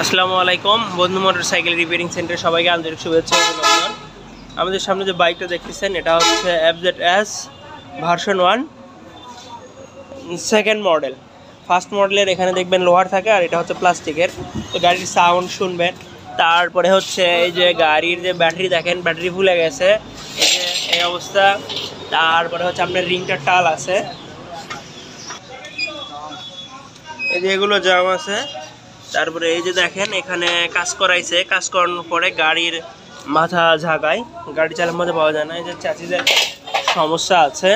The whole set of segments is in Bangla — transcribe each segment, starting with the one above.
আসসালামু আলাইকুম বন্ধু মোটরসাইকেল রিপেয়ারিং সেন্টারে সবাইকে আন্তরিক শুভেচ্ছা ও অভিনন্দন। আমাদের সামনে যে বাইকটা দেখতেছেন এটা হচ্ছে FZS version 1 second model. First মডেলের এখানে দেখবেন লোহার থাকে আর এটা হচ্ছে প্লাস্টিকের। তো গাড়ির সাউন্ড শুনবেন। তারপরে হচ্ছে এই যে গাড়ির যে ব্যাটারি দেখেন, ব্যাটারি ফুলে গেছে, এই যে এই অবস্থা। তারপরে হচ্ছে আপনার রিংটার টাল আছে, এই যে এগুলো জাম আছে। তারপরে এই যে দেখেন এখানে কাজ করাইছে, কাজ করানোর পরে গাড়ির মাথা ঝাঁকায়, গাড়ি চালানোর মধ্যে পাওয়া যায় না, এই যে চ্যাসিসের সমস্যা আছে।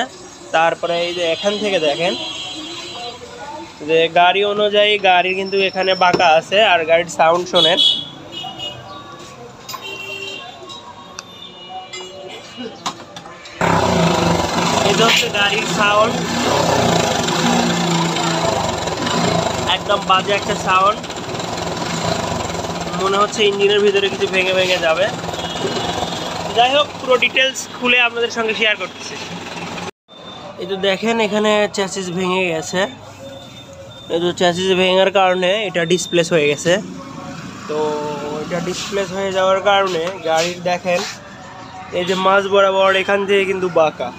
তারপরে এই যে এখান থেকে দেখেন যে গাড়ি অনুযায়ী গাড়ি কিন্তু এখানে বাঁকা আছে। আর গাড়ির সাউন্ড শোনেন, এই যে হচ্ছে গাড়ির সাউন্ড, একদম বাজে একটা সাউন্ড, মনে হচ্ছে ইঞ্জিনের ভিতরে কিছু ভেঙে ভেঙে যাবে। যাই হোক, পুরো ডিটেলস খুলে আপনাদের সঙ্গে শেয়ার করতেছি। এই তো দেখেন এখানে চ্যাসিস ভেঙে গেছে, এই তো চ্যাসিস ভেঙার কারণে এটা ডিসপ্লেস হয়ে গেছে। তো এটা ডিসপ্লেস হয়ে যাওয়ার কারণে গাড়ির দেখেন এই যে মাঝ বরাবর এখান থেকে কিন্তু বাঁকা,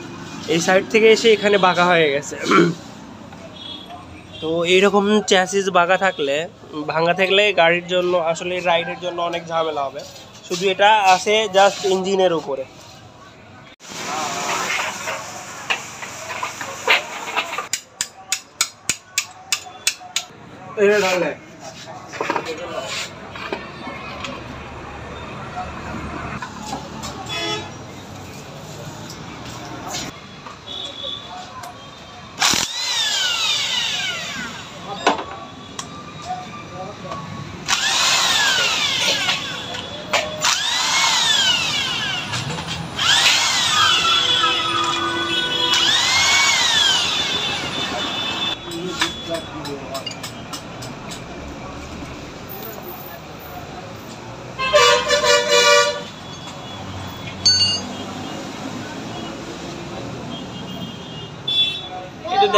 এই সাইড থেকে এসে এখানে বাঁকা হয়ে গেছে। তো এইরকম চ্যাসিস বাঁকা থাকলে, ভাঙা থাকলে গাড়ির জন্য আসলে রাইডের জন্য অনেক ঝামেলা হবে। শুধু এটা আছে জাস্ট ইঞ্জিনের উপরে।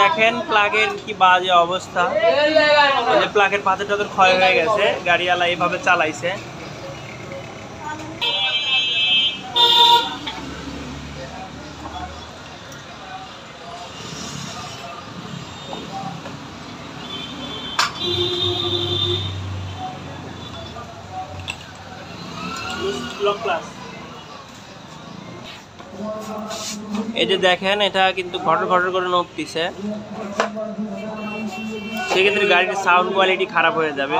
দেখেন প্লাগের কি বাজে অবস্থা, প্লাগের পাথর টাথর ক্ষয় হয়ে গেছে, গাড়িওয়ালা এইভাবে চালাইছে। এই যে দেখেন এটা কিন্তু ঘটর ঘটর করে নড়তিছে, সেক্ষেত্রে গাড়ির সাউন্ড কোয়ালিটি খারাপ হয়ে যাবে।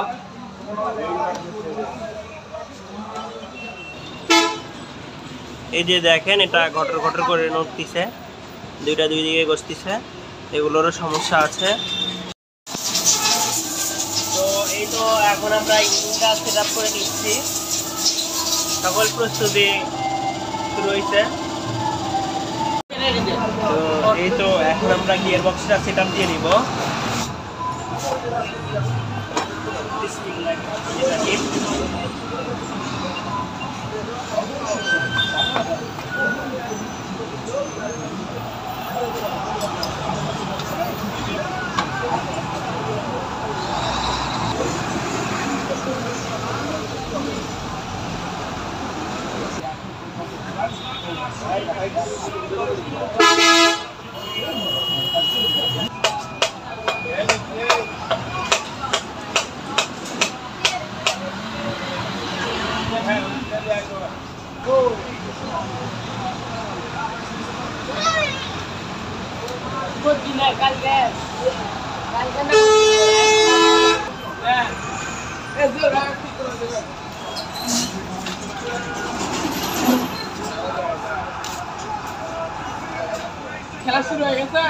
এই যে দেখেন এটা ঘটর ঘটর করে নড়তিছে, দুইটা দুই দিকে গসতিছে, এগুলোরও সমস্যা আছে। তো এই তো এখন আমরা ইঞ্জিনটা সেট আপ করে নিচ্ছি, সকল প্রস্তুতি শুরু হয়েছে। তো এই তো এখন আমরা গিয়ার বক্সটা সেট আপ দিয়ে নিব। খেলা শুরু হয়ে গেছে,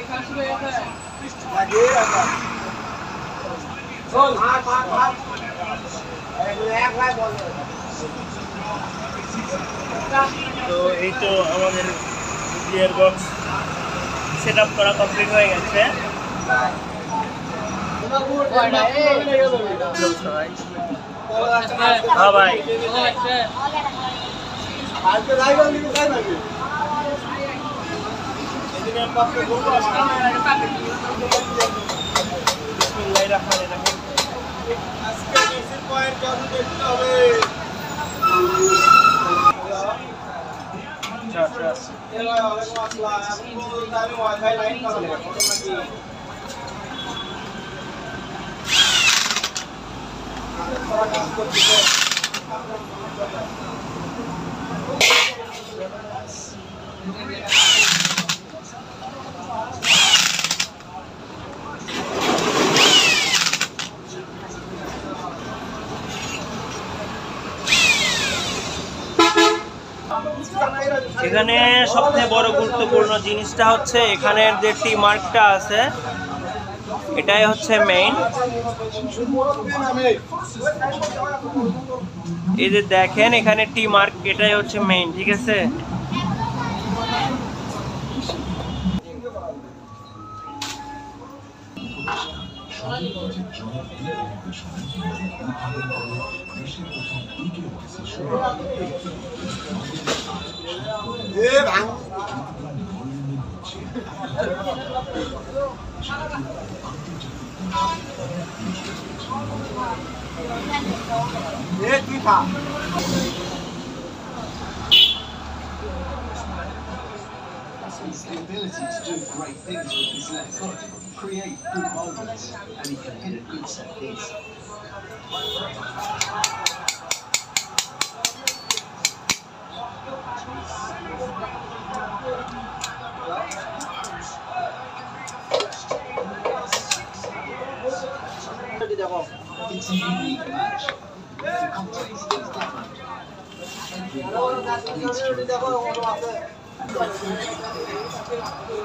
খেলা শুরু হয়ে গেছে। তো এই তো আমাদের গিয়ার বক্স সেট আপ করা কমপ্লিট হয়ে গেছে। হ্যাঁ ভাই, এদিকে এখানে সবথেকে বড় গুরুত্বপূর্ণ জিনিসটা হচ্ছে এখানের যে টি মার্কটা আছে, এটাই হচ্ছে মেইন। এই যে দেখেন এখানে টি মার্ক, এটাই হচ্ছে মেইন, ঠিক আছে। The ability to do great things with his left foot, create good moments, and he can hit a good set piece. It's a unique match. The context is different. Everyone needs to improve.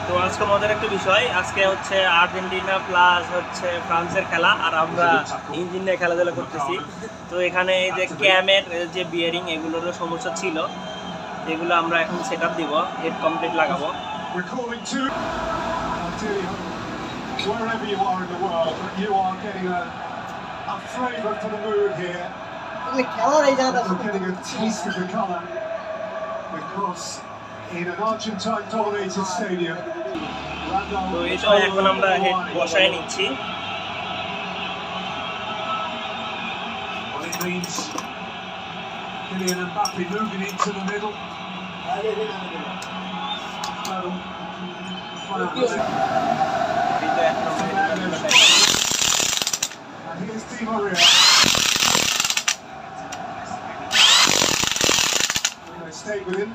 তো আজকে মজার একটা বিষয়, আজকে হচ্ছে আর্জেন্টিনা প্লাস হচ্ছে ফ্রান্সের খেলা, আর আমরা ইঞ্জিন নিয়ে খেলাধুলা করতেছি। তো এখানে এই যে ক্যামের যে বিয়ারিং, এগুলোরও সমস্যা ছিল, এগুলো আমরা এখন সেট আপ দিব, হেড কমপ্লিট লাগাবো। Wherever you are in the world, you are getting a flavour for the mood here. You're getting a taste of the colour. Because in an Argentine-dominated stadium, তো এটা এখন আমরা হেড বসায় নিচ্ছি। what it means, Kylian Mbappe moving into the middle. And here's Di Maria. Stay with him.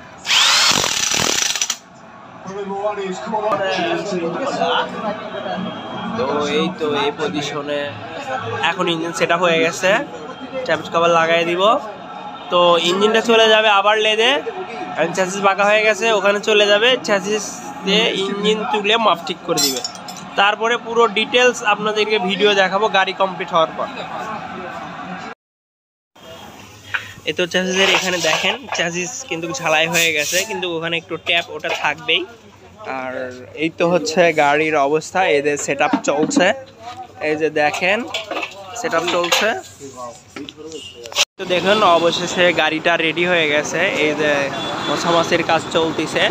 তো এই তো এই পজিশনে এখন ইঞ্জিন সেট আপ হয়ে গেছে, ট্যাপেজ কভার লাগাই দিব। তো ইঞ্জিনটা চলে যাবে আবার লেদে, কারণ চ্যাসিস বাঁকা হয়ে গেছে, ওখানে চলে যাবে, চ্যাসিস দিয়ে ইঞ্জিন তুলে মাপ ঠিক করে দিবে। তারপরে পুরো ডিটেলস আপনাদেরকে ভিডিও দেখাবো গাড়ি কমপ্লিট হওয়ার পর। এই তো চ্যাসিসের এখানে দেখেন, চ্যাসিস কিন্তু ঝালাই হয়ে গেছে, কিন্তু ওখানে একটু ট্যাপ ওটা থাকবেই। আর এই তো হচ্ছে গাড়ির অবস্থা, এদের সেট আপ চলছে, এই যে দেখেন সেট আপ চলছে। তো দেখুন অবশেষে গাড়িটা রেডি হয়ে গেছে, এই যে মোছামাছির কাজ চলতেছে।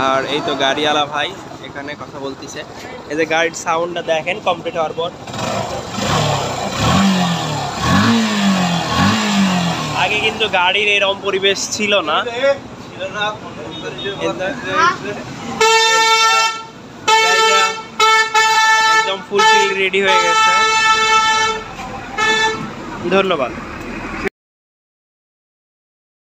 আর এই তো গাড়িওয়ালা ভাই এখানে কথা বলতেছে, এই যে গাড়ির সাউন্ডটা দেখেন কমপ্লিট হওয়ার পর। আগে কিন্তু গাড়ির এরকম পরিবেশ ছিল না, গাড়িটা একদম ফুলফিল রেডি হয়ে গেছে। ধন্যবাদ।